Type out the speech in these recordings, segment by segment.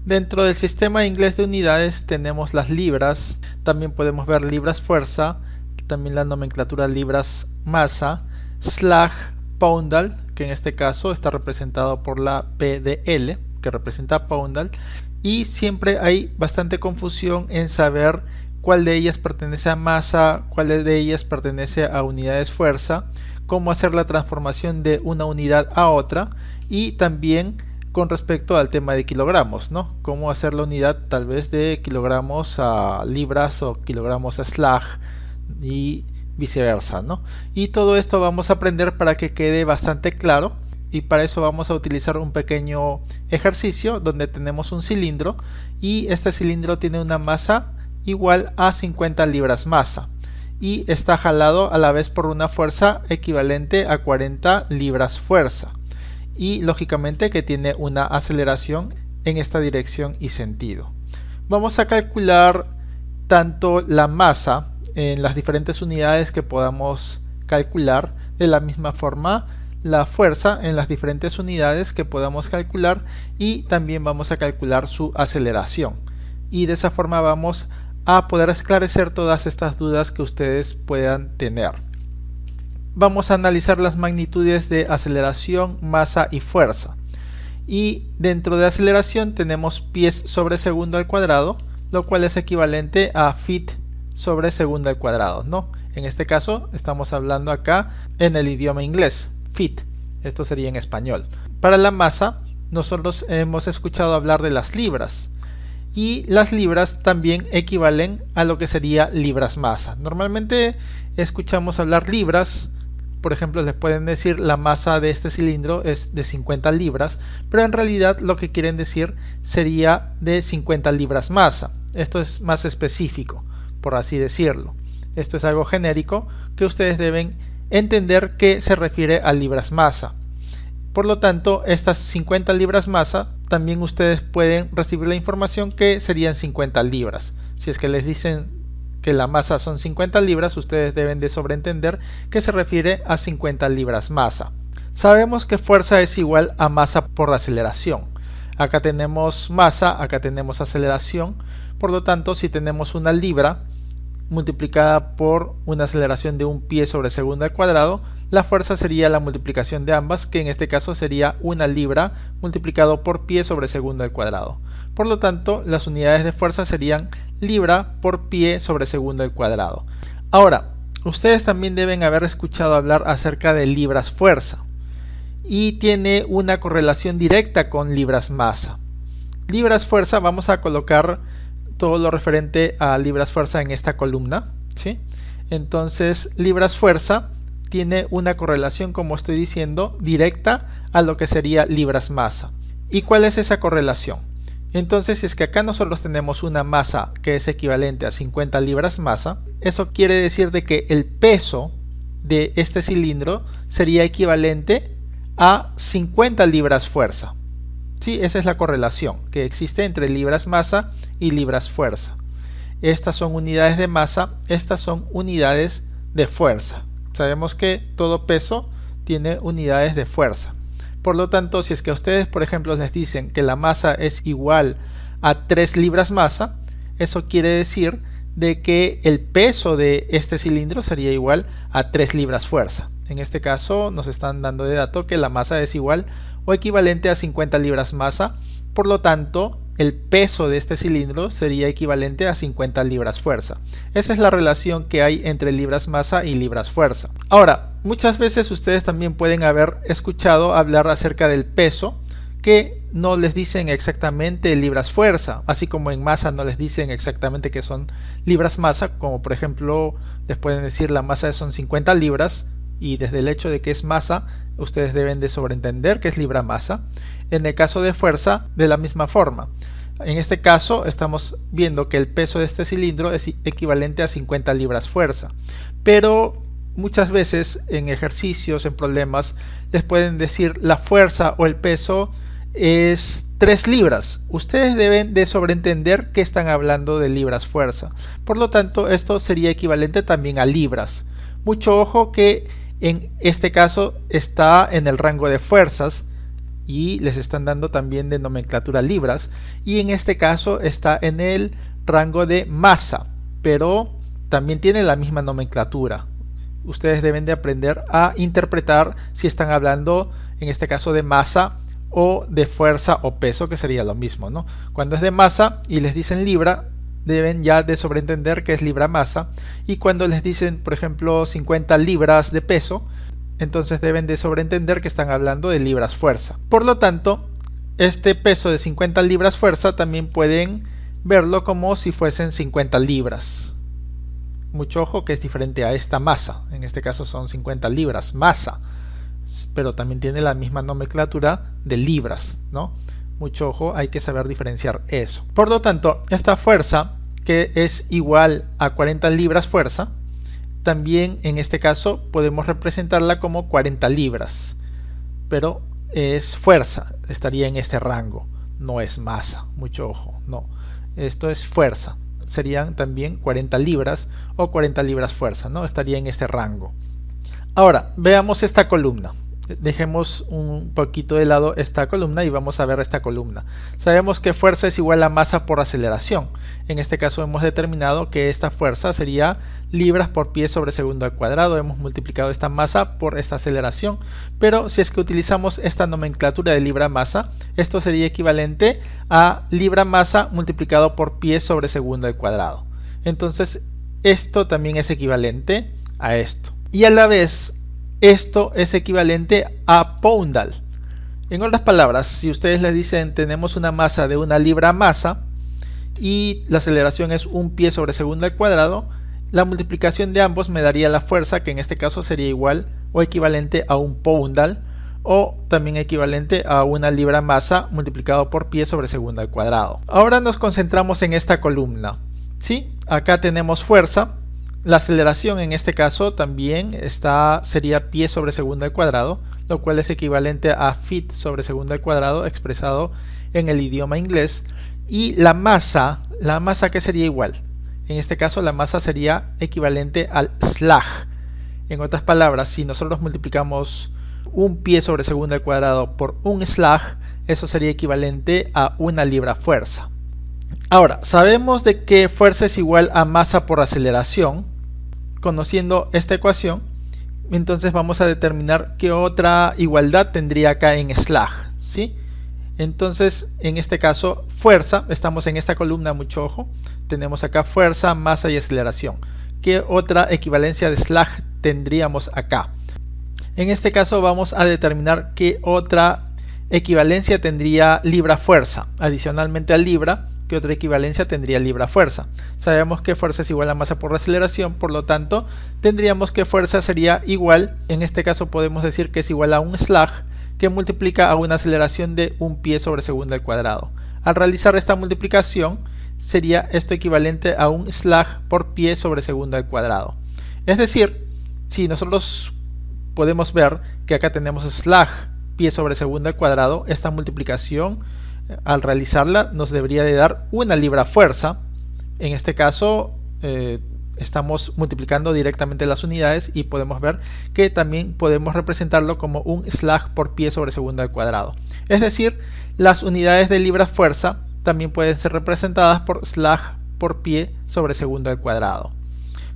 Dentro del sistema inglés de unidades tenemos las libras, también podemos ver libras fuerza, también la nomenclatura libras masa, slag, poundal, que en este caso está representado por la P de L, que representa poundal, y siempre hay bastante confusión en saber cuál de ellas pertenece a masa, cuál de ellas pertenece a unidades fuerza, cómo hacer la transformación de una unidad a otra y también con respecto al tema de kilogramos, ¿no? Cómo hacer la unidad tal vez de kilogramos a libras o kilogramos a slag y viceversa, ¿no? Y todo esto vamos a aprender para que quede bastante claro, y para eso vamos a utilizar un pequeño ejercicio donde tenemos un cilindro y este cilindro tiene una masa igual a 50 libras masa y está jalado a la vez por una fuerza equivalente a 40 libras fuerza, y lógicamente que tiene una aceleración en esta dirección y sentido. Vamos a calcular tanto la masa en las diferentes unidades que podamos calcular, de la misma forma la fuerza en las diferentes unidades que podamos calcular, y también vamos a calcular su aceleración, y de esa forma vamos a poder esclarecer todas estas dudas que ustedes puedan tener. Vamos a analizar las magnitudes de aceleración, masa y fuerza. Y dentro de aceleración tenemos pies sobre segundo al cuadrado, lo cual es equivalente a feet sobre segundo al cuadrado, ¿no? En este caso estamos hablando acá en el idioma inglés, feet. Esto sería en español. Para la masa, nosotros hemos escuchado hablar de las libras. Y las libras también equivalen a lo que sería libras masa. Normalmente escuchamos hablar libras. Por ejemplo, les pueden decir la masa de este cilindro es de 50 libras, pero en realidad lo que quieren decir sería de 50 libras masa. Esto es más específico, por así decirlo. Esto es algo genérico que ustedes deben entender que se refiere a libras masa. Por lo tanto, estas 50 libras masa, también ustedes pueden recibir la información que serían 50 libras. Si es que les dicen que la masa son 50 libras, ustedes deben de sobreentender que se refiere a 50 libras masa. Sabemos que fuerza es igual a masa por aceleración. Acá tenemos masa, acá tenemos aceleración. Por lo tanto, si tenemos una libra multiplicada por una aceleración de un pie sobre segundo al cuadrado, la fuerza sería la multiplicación de ambas, que en este caso sería una libra multiplicado por pie sobre segundo al cuadrado. Por lo tanto, las unidades de fuerza serían libra por pie sobre segundo al cuadrado. Ahora, ustedes también deben haber escuchado hablar acerca de libras fuerza, y tiene una correlación directa con libras masa. Libras fuerza, vamos a colocar todo lo referente a libras fuerza en esta columna, ¿sí? Entonces, libras fuerza tiene una correlación, como estoy diciendo, directa a lo que sería libras masa. ¿Y cuál es esa correlación? Entonces, si es que acá nosotros tenemos una masa que es equivalente a 50 libras masa, eso quiere decir de que el peso de este cilindro sería equivalente a 50 libras fuerza. Sí, esa es la correlación que existe entre libras masa y libras fuerza. Estas son unidades de masa, estas son unidades de fuerza. Sabemos que todo peso tiene unidades de fuerza. Por lo tanto, si es que a ustedes, por ejemplo, les dicen que la masa es igual a 3 libras masa, eso quiere decir de que el peso de este cilindro sería igual a 3 libras fuerza. En este caso nos están dando de dato que la masa es igual o equivalente a 50 libras masa, por lo tanto el peso de este cilindro sería equivalente a 50 libras fuerza. Esa es la relación que hay entre libras masa y libras fuerza. Ahora, muchas veces ustedes también pueden haber escuchado hablar acerca del peso, que no les dicen exactamente libras fuerza, así como en masa no les dicen exactamente que son libras masa, como por ejemplo les pueden decir la masa son 50 libras, y desde el hecho de que es masa, ustedes deben de sobreentender que es libra masa. En el caso de fuerza, de la misma forma. En este caso estamos viendo que el peso de este cilindro es equivalente a 50 libras fuerza, pero muchas veces en ejercicios, en problemas, les pueden decir la fuerza o el peso es 3 libras. Ustedes deben de sobreentender que están hablando de libras fuerza. Por lo tanto, esto sería equivalente también a libras. Mucho ojo que en este caso está en el rango de fuerzas, y les están dando también de nomenclatura libras, y en este caso está en el rango de masa, pero también tiene la misma nomenclatura. Ustedes deben de aprender a interpretar si están hablando en este caso de masa o de fuerza o peso, que sería lo mismo, ¿no? Cuando es de masa y les dicen libra, deben ya de sobreentender que es libra masa, y cuando les dicen por ejemplo 50 libras de peso, entonces deben de sobreentender que están hablando de libras fuerza. Por lo tanto, este peso de 50 libras fuerza también pueden verlo como si fuesen 50 libras. Mucho ojo que es diferente a esta masa, en este caso son 50 libras masa, pero también tiene la misma nomenclatura de libras, ¿no? Mucho ojo, hay que saber diferenciar eso. Por lo tanto, esta fuerza, que es igual a 40 libras fuerza, también en este caso podemos representarla como 40 libras, pero es fuerza, estaría en este rango, no es masa, mucho ojo, no, esto es fuerza. Serían también 40 libras o 40 libras fuerza, ¿no? Estaría en este rango. Ahora, veamos esta columna. Dejemos un poquito de lado esta columna y vamos a ver esta columna. Sabemos que fuerza es igual a masa por aceleración. En este caso hemos determinado que esta fuerza sería libras por pie sobre segundo al cuadrado. Hemos multiplicado esta masa por esta aceleración. Pero si es que utilizamos esta nomenclatura de libra masa, esto sería equivalente a libra masa multiplicado por pie sobre segundo al cuadrado. Entonces esto también es equivalente a esto. Y a la vez, esto es equivalente a poundal. En otras palabras, si ustedes le dicen tenemos una masa de 1 libra masa y la aceleración es 1 pie sobre segundo al cuadrado, la multiplicación de ambos me daría la fuerza, que en este caso sería igual o equivalente a un poundal, o también equivalente a 1 libra masa multiplicado por pie sobre segundo al cuadrado. Ahora nos concentramos en esta columna, ¿sí? Acá tenemos fuerza. La aceleración en este caso también sería pie sobre segundo al cuadrado, lo cual es equivalente a feet sobre segundo al cuadrado expresado en el idioma inglés. Y la masa que sería igual. En este caso la masa sería equivalente al slag. En otras palabras, si nosotros multiplicamos 1 pie sobre segundo al cuadrado por un slag, eso sería equivalente a 1 libra fuerza. Ahora, sabemos de que fuerza es igual a masa por aceleración. Conociendo esta ecuación, entonces vamos a determinar qué otra igualdad tendría acá en slag, ¿sí? Entonces, en este caso, fuerza, estamos en esta columna, mucho ojo, tenemos acá fuerza, masa y aceleración. ¿Qué otra equivalencia de slag tendríamos acá? En este caso vamos a determinar qué otra equivalencia tendría libra fuerza. Adicionalmente a libra, ¿qué otra equivalencia tendría libra fuerza? Sabemos que fuerza es igual a masa por aceleración, por lo tanto tendríamos que fuerza sería igual, en este caso podemos decir que es igual a un slag que multiplica a una aceleración de 1 pie sobre segundo al cuadrado. Al realizar esta multiplicación sería esto equivalente a un slag por pie sobre segundo al cuadrado. Es decir, si nosotros podemos ver que acá tenemos slag pie sobre segundo al cuadrado, esta multiplicación al realizarla nos debería de dar 1 libra fuerza. En este caso estamos multiplicando directamente las unidades y podemos ver que también podemos representarlo como un slag por pie sobre segundo al cuadrado. Es decir, las unidades de libra fuerza también pueden ser representadas por slag por pie sobre segundo al cuadrado.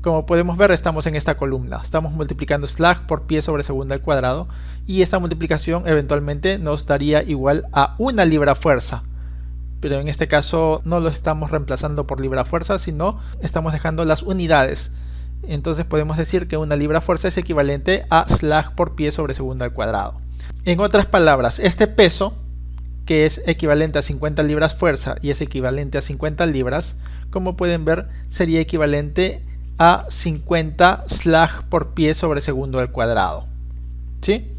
Como podemos ver, estamos en esta columna, estamos multiplicando slag por pie sobre segundo al cuadrado y esta multiplicación eventualmente nos daría igual a 1 libra fuerza. Pero en este caso no lo estamos reemplazando por libra fuerza, sino estamos dejando las unidades. Entonces podemos decir que 1 libra fuerza es equivalente a slag por pie sobre segundo al cuadrado. En otras palabras, este peso, que es equivalente a 50 libras fuerza y es equivalente a 50 libras, como pueden ver, sería equivalente a 50 slag por pie sobre segundo al cuadrado, ¿sí?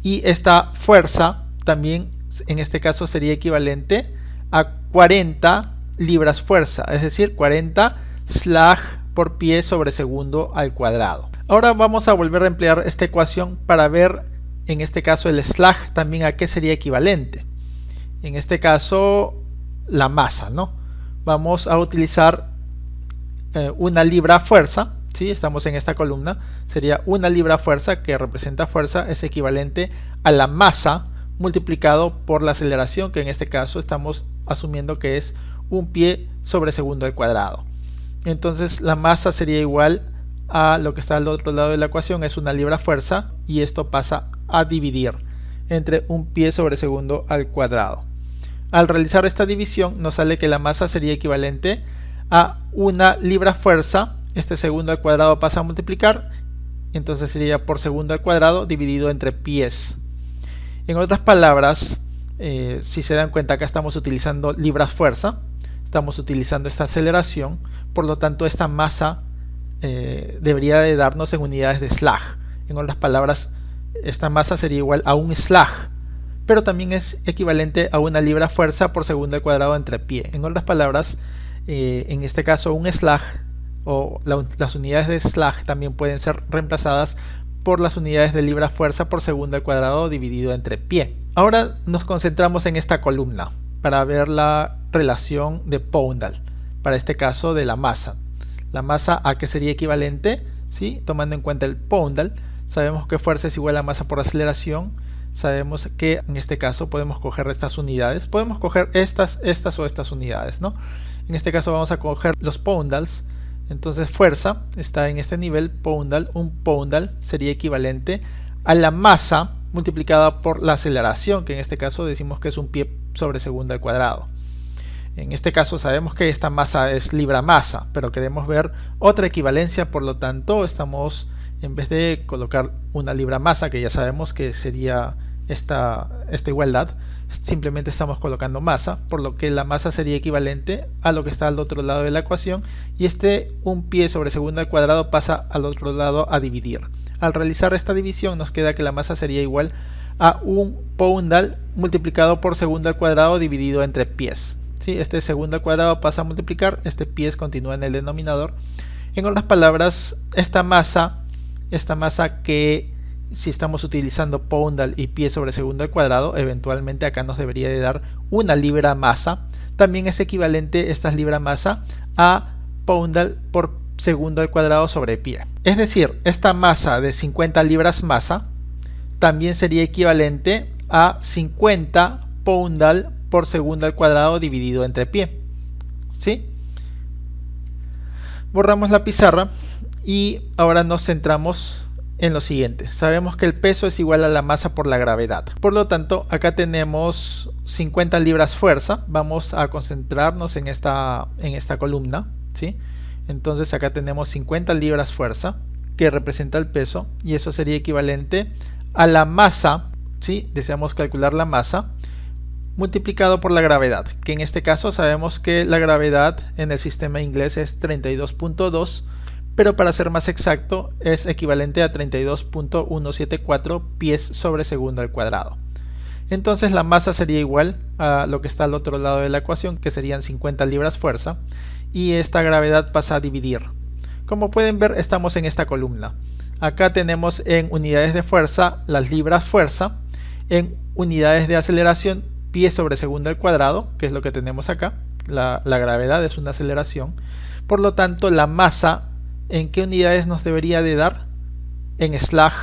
Y esta fuerza también en este caso sería equivalente a 40 libras fuerza, es decir, 40 slag por pie sobre segundo al cuadrado. Ahora vamos a volver a emplear esta ecuación para ver en este caso el slag también a qué sería equivalente. En este caso la masa, ¿no? Vamos a utilizar 1 libra fuerza, ¿sí? Estamos en esta columna, sería 1 libra fuerza, que representa fuerza, es equivalente a la masa multiplicado por la aceleración, que en este caso estamos asumiendo que es un pie sobre segundo al cuadrado. Entonces la masa sería igual a lo que está al otro lado de la ecuación, es una libra fuerza, y esto pasa a dividir entre un pie sobre segundo al cuadrado. Al realizar esta división nos sale que la masa sería equivalente a una libra fuerza, este segundo al cuadrado pasa a multiplicar, entonces sería por segundo al cuadrado dividido entre pies. En otras palabras, si se dan cuenta, acá estamos utilizando libras fuerza, estamos utilizando esta aceleración, por lo tanto esta masa debería de darnos en unidades de slag. En otras palabras, esta masa sería igual a un slag, pero también es equivalente a una libra fuerza por segundo al cuadrado entre pie. En otras palabras, en este caso un slag o las unidades de slag también pueden ser reemplazadas por las unidades de libra fuerza por segundo al cuadrado dividido entre pie. Ahora nos concentramos en esta columna para ver la relación de Poundal, para este caso de la masa. La masa a que sería equivalente, ¿sí? Tomando en cuenta el Poundal, sabemos que fuerza es igual a masa por aceleración. Sabemos que en este caso podemos coger estas unidades, podemos coger estas o estas unidades, ¿no? En este caso vamos a coger los poundals. Entonces fuerza está en este nivel, poundal, un poundal sería equivalente a la masa multiplicada por la aceleración, que en este caso decimos que es un pie sobre segundo al cuadrado. En este caso sabemos que esta masa es libra masa, pero queremos ver otra equivalencia, por lo tanto estamos, en vez de colocar una libra masa, que ya sabemos que sería esta igualdad, simplemente estamos colocando masa, por lo que la masa sería equivalente a lo que está al otro lado de la ecuación, y un pie sobre segundo al cuadrado pasa al otro lado a dividir. Al realizar esta división nos queda que la masa sería igual a un poundal multiplicado por segundo al cuadrado dividido entre pies. ¿Sí? Este segundo al cuadrado pasa a multiplicar, este pies continúa en el denominador. En otras palabras, esta masa que, si estamos utilizando poundal y pie sobre segundo al cuadrado, eventualmente acá nos debería de dar una libra masa. También es equivalente esta libra masa a poundal por segundo al cuadrado sobre pie. Es decir, esta masa de 50 libras masa también sería equivalente a 50 poundal por segundo al cuadrado dividido entre pie. ¿Sí? Borramos la pizarra y ahora nos centramos en lo siguiente. Sabemos que el peso es igual a la masa por la gravedad. Por lo tanto, acá tenemos 50 libras fuerza. Vamos a concentrarnos en esta columna, ¿sí? Entonces acá tenemos 50 libras fuerza, que representa el peso, y eso sería equivalente a la masa, ¿sí? Deseamos calcular la masa multiplicado por la gravedad, que en este caso sabemos que la gravedad en el sistema inglés es 32.2, pero para ser más exacto es equivalente a 32.174 pies sobre segundo al cuadrado. Entonces la masa sería igual a lo que está al otro lado de la ecuación, que serían 50 libras fuerza, y esta gravedad pasa a dividir. Como pueden ver, estamos en esta columna. Acá tenemos en unidades de fuerza las libras fuerza, en unidades de aceleración pie sobre segundo al cuadrado, que es lo que tenemos acá. La gravedad es una aceleración. Por lo tanto, la masa, ¿en qué unidades nos debería de dar? En slag,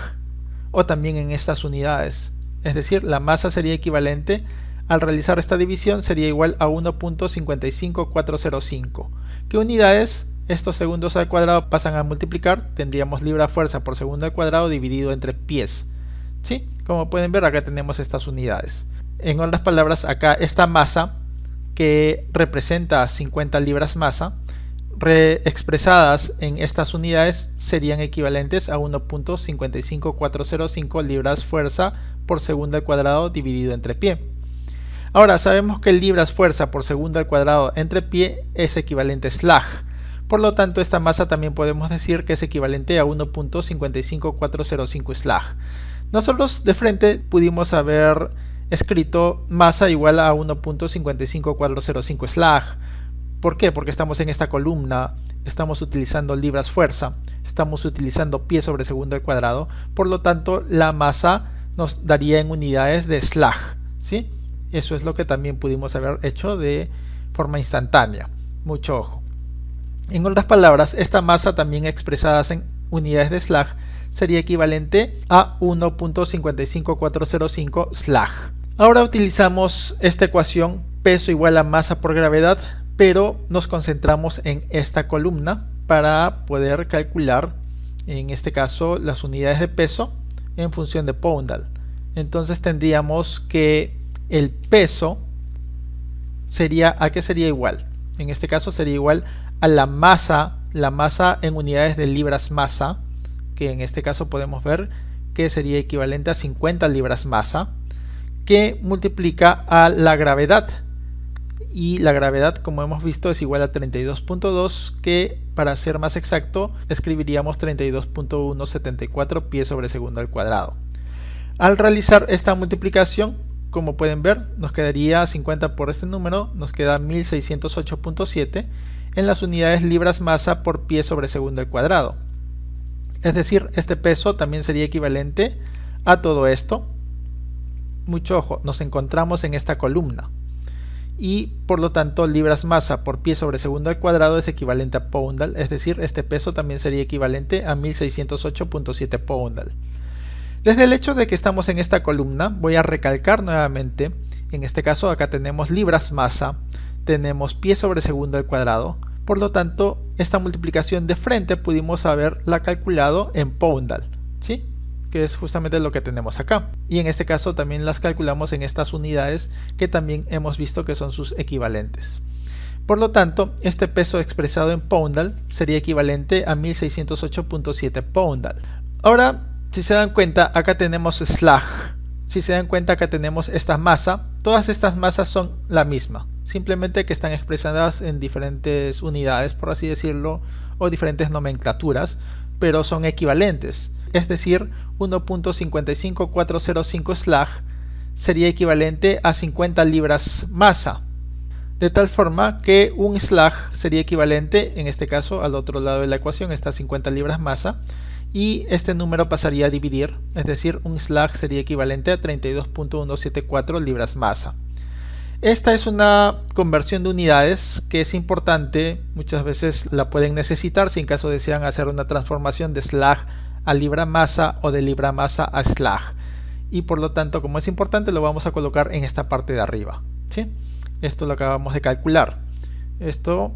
o también en estas unidades. Es decir, la masa sería equivalente, al realizar esta división, sería igual a 1.55405. ¿Qué unidades? Estos segundos al cuadrado pasan a multiplicar. Tendríamos libra fuerza por segundo al cuadrado dividido entre pies. ¿Sí? Como pueden ver, acá tenemos estas unidades. En otras palabras, acá esta masa, que representa 50 libras masa, expresadas en estas unidades, serían equivalentes a 1.55405 libras fuerza por segundo al cuadrado dividido entre pie. Ahora sabemos que libras fuerza por segundo al cuadrado entre pie es equivalente a slag. Por lo tanto, esta masa también podemos decir que es equivalente a 1.55405 slag. Nosotros de frente pudimos haber escrito masa igual a 1.55405 slag. ¿Por qué? Porque estamos en esta columna, estamos utilizando libras fuerza, estamos utilizando pie sobre segundo al cuadrado, por lo tanto la masa nos daría en unidades de slag, ¿sí? Eso es lo que también pudimos haber hecho de forma instantánea. Mucho ojo. En otras palabras, esta masa también expresada en unidades de slag sería equivalente a 1.55405 slag. Ahora utilizamos esta ecuación peso igual a masa por gravedad, pero nos concentramos en esta columna para poder calcular, en este caso, las unidades de peso en función de Poundal. Entonces tendríamos que el peso sería, ¿a qué sería igual? En este caso sería igual a la masa en unidades de libras masa, que en este caso podemos ver que sería equivalente a 50 libras masa, que multiplica a la gravedad. Y la gravedad, como hemos visto, es igual a 32.2, que para ser más exacto escribiríamos 32.174 pies sobre segundo al cuadrado. Al realizar esta multiplicación, como pueden ver, nos quedaría 50 por este número, nos queda 1608.7 en las unidades libras masa por pie sobre segundo al cuadrado. Es decir, este peso también sería equivalente a todo esto. Mucho ojo, nos encontramos en esta columna. Y por lo tanto libras masa por pie sobre segundo al cuadrado es equivalente a Poundal, es decir, este peso también sería equivalente a 1608.7 Poundal. Desde el hecho de que estamos en esta columna, voy a recalcar nuevamente, en este caso acá tenemos libras masa, tenemos pie sobre segundo al cuadrado, por lo tanto esta multiplicación de frente pudimos haberla calculado en Poundal, ¿sí? Que es justamente lo que tenemos acá, y en este caso también las calculamos en estas unidades que también hemos visto que son sus equivalentes. Por lo tanto, este peso expresado en Poundal sería equivalente a 1608.7 Poundal. Ahora, si se dan cuenta, acá tenemos slag. Si se dan cuenta, acá tenemos esta masa. Todas estas masas son la misma, simplemente que están expresadas en diferentes unidades, por así decirlo, o diferentes nomenclaturas, pero son equivalentes. Es decir, 1.55405 slag sería equivalente a 50 libras masa. De tal forma que un slag sería equivalente, en este caso, al otro lado de la ecuación está 50 libras masa, y este número pasaría a dividir, es decir, un slag sería equivalente a 32.174 libras masa. Esta es una conversión de unidades que es importante, muchas veces la pueden necesitar si en caso desean hacer una transformación de slag a libra masa o de libra masa a slag, y por lo tanto, como es importante, lo vamos a colocar en esta parte de arriba, ¿sí? Esto lo acabamos de calcular, esto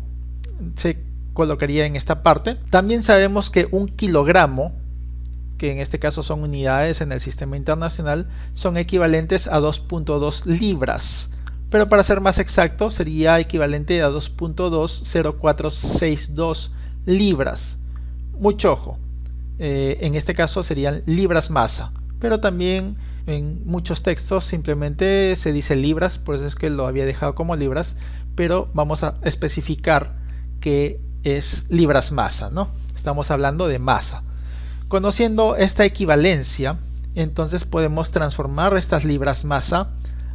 se colocaría en esta parte. También sabemos que un kilogramo, que en este caso son unidades en el sistema internacional, son equivalentes a 2.2 libras, pero para ser más exacto sería equivalente a 2.20462 libras. Mucho ojo, en este caso serían libras masa, pero también en muchos textos simplemente se dice libras, por eso es que lo había dejado como libras, pero vamos a especificar que es libras masa, ¿no? Estamos hablando de masa. Conociendo esta equivalencia, entonces podemos transformar estas libras masa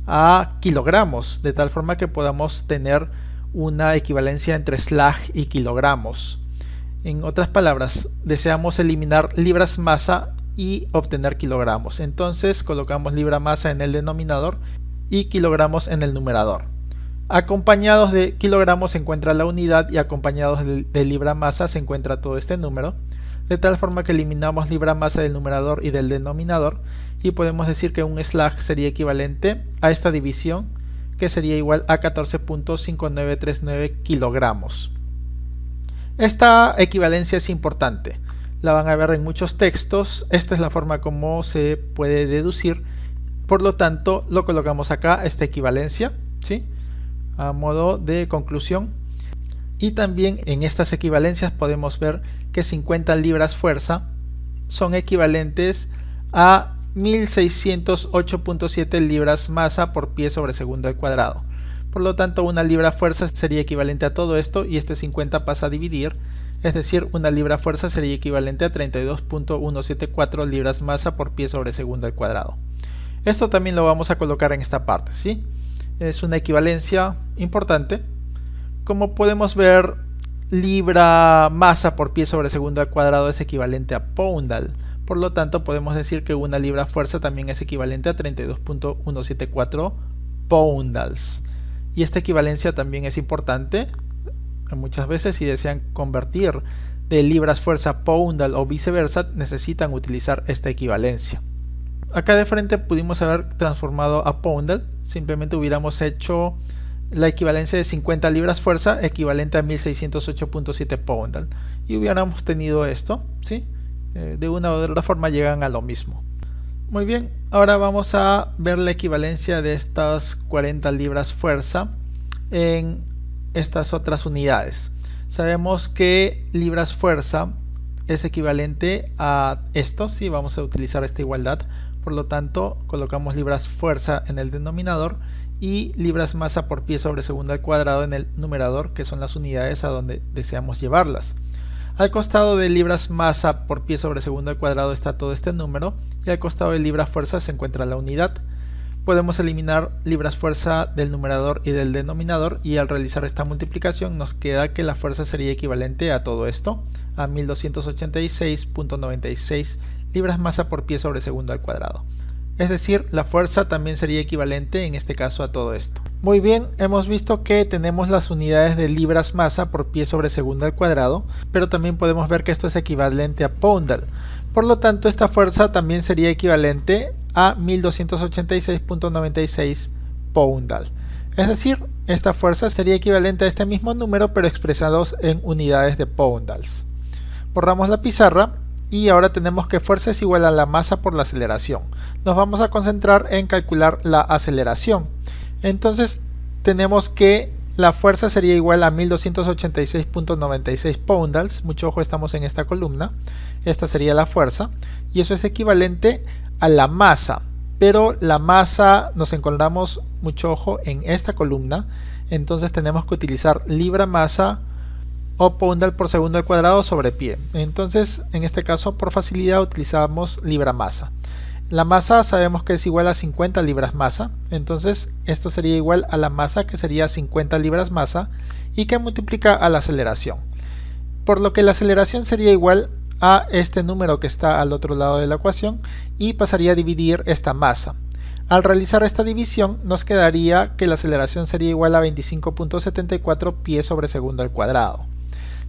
a kilogramos, de tal forma que podamos tener una equivalencia entre slag y kilogramos. En otras palabras, deseamos eliminar libras masa y obtener kilogramos. Entonces colocamos libra masa en el denominador y kilogramos en el numerador. Acompañados de kilogramos se encuentra la unidad y acompañados de libra masa se encuentra todo este número, de tal forma que eliminamos libra masa del numerador y del denominador y podemos decir que un slag sería equivalente a esta división, que sería igual a 14.5939 kilogramos. Esta equivalencia es importante, la van a ver en muchos textos, esta es la forma como se puede deducir, por lo tanto lo colocamos acá, esta equivalencia, ¿sí?, a modo de conclusión. Y también en estas equivalencias podemos ver que 50 libras fuerza son equivalentes a 1608.7 libras masa por pie sobre segundo al cuadrado. Por lo tanto, una libra fuerza sería equivalente a todo esto y este 50 pasa a dividir, es decir, una libra fuerza sería equivalente a 32.174 libras masa por pie sobre segundo al cuadrado. Esto también lo vamos a colocar en esta parte, ¿sí? Es una equivalencia importante. Como podemos ver, libra masa por pie sobre segundo al cuadrado es equivalente a Poundal. Por lo tanto, podemos decir que una libra fuerza también es equivalente a 32.174 Poundals. Y esta equivalencia también es importante. Muchas veces, si desean convertir de libras fuerza a Poundal o viceversa, necesitan utilizar esta equivalencia. acá de frente pudimos haber transformado a poundal, simplemente hubiéramos hecho la equivalencia de 50 libras fuerza equivalente a 1608.7 poundal y hubiéramos tenido esto, ¿sí? De una u otra forma llegan a lo mismo. Muy bien, ahora vamos a ver la equivalencia de estas 40 libras fuerza en estas otras unidades. Sabemos que libras fuerza es equivalente a esto, ¿sí? Vamos a utilizar esta igualdad, por lo tanto colocamos libras fuerza en el denominador y libras masa por pie sobre segundo al cuadrado en el numerador, que son las unidades a donde deseamos llevarlas. Al costado de libras masa por pie sobre segundo al cuadrado está todo este número y al costado de libras fuerza se encuentra la unidad. Podemos eliminar libras fuerza del numerador y del denominador y al realizar esta multiplicación nos queda que la fuerza sería equivalente a todo esto, a 1286.96 libras masa por pie sobre segundo al cuadrado. Es decir, la fuerza también sería equivalente en este caso a todo esto. Muy bien, hemos visto que tenemos las unidades de libras masa por pie sobre segundo al cuadrado, pero también podemos ver que esto es equivalente a poundal. Por lo tanto, esta fuerza también sería equivalente a 1286.96 poundal. Es decir, esta fuerza sería equivalente a este mismo número, pero expresados en unidades de poundals. Borramos la pizarra. Y ahora tenemos que fuerza es igual a la masa por la aceleración. Nos vamos a concentrar en calcular la aceleración. Entonces tenemos que la fuerza sería igual a 1286.96 poundals. Mucho ojo, estamos en esta columna. Esta sería la fuerza. Y eso es equivalente a la masa. Pero la masa nos encontramos, mucho ojo, en esta columna. Entonces tenemos que utilizar libra masa o poundal por segundo al cuadrado sobre pie. Entonces, en este caso, por facilidad utilizamos libra masa. La masa sabemos que es igual a 50 libras masa. Entonces, esto sería igual a la masa, que sería 50 libras masa, y que multiplica a la aceleración. Por lo que la aceleración sería igual a este número que está al otro lado de la ecuación y pasaría a dividir esta masa. Al realizar esta división nos quedaría que la aceleración sería igual a 25.74 pies sobre segundo al cuadrado.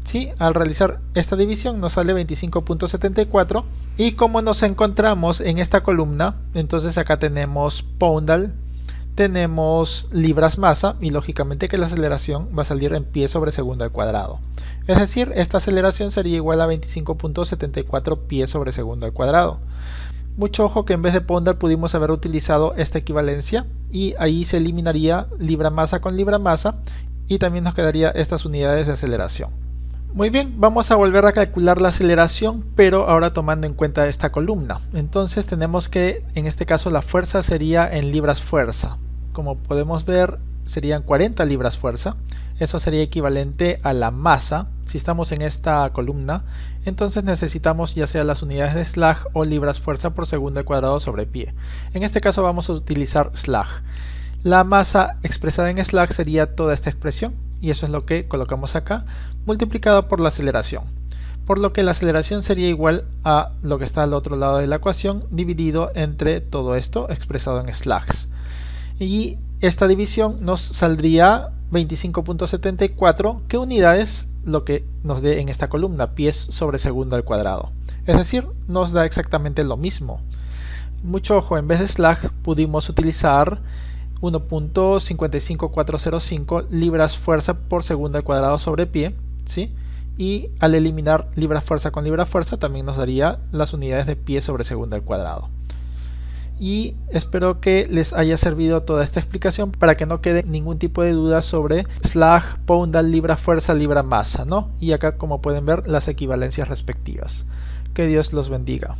¿Sí? Al realizar esta división nos sale 25.74 y como nos encontramos en esta columna, entonces acá tenemos poundal, tenemos libras masa y lógicamente que la aceleración va a salir en pie sobre segundo al cuadrado. Es decir, esta aceleración sería igual a 25.74 pies sobre segundo al cuadrado. Mucho ojo que en vez de poundal pudimos haber utilizado esta equivalencia y ahí se eliminaría libra masa con libra masa y también nos quedaría estas unidades de aceleración. Muy bien, vamos a volver a calcular la aceleración, pero ahora tomando en cuenta esta columna. Entonces tenemos que en este caso la fuerza sería en libras fuerza. Como podemos ver, serían 40 libras fuerza. Eso sería equivalente a la masa. Si estamos en esta columna, entonces necesitamos ya sea las unidades de slag o libras fuerza por segundo al cuadrado sobre pie. En este caso vamos a utilizar slag. La masa expresada en slag sería toda esta expresión, y eso es lo que colocamos acá, multiplicado por la aceleración. Por lo que la aceleración sería igual a lo que está al otro lado de la ecuación, dividido entre todo esto expresado en slags. Y esta división nos saldría 25.74, que unidades lo que nos dé en esta columna, pies sobre segundo al cuadrado. Es decir, nos da exactamente lo mismo. Mucho ojo, en vez de slag pudimos utilizar 1.55405 libras fuerza por segundo al cuadrado sobre pie, ¿sí? Y al eliminar libra fuerza con libra fuerza también nos daría las unidades de pie sobre segundo al cuadrado. Y espero que les haya servido toda esta explicación para que no quede ningún tipo de duda sobre slag, poundal, libra fuerza, libra masa, ¿no? Y acá, como pueden ver, las equivalencias respectivas. Que Dios los bendiga.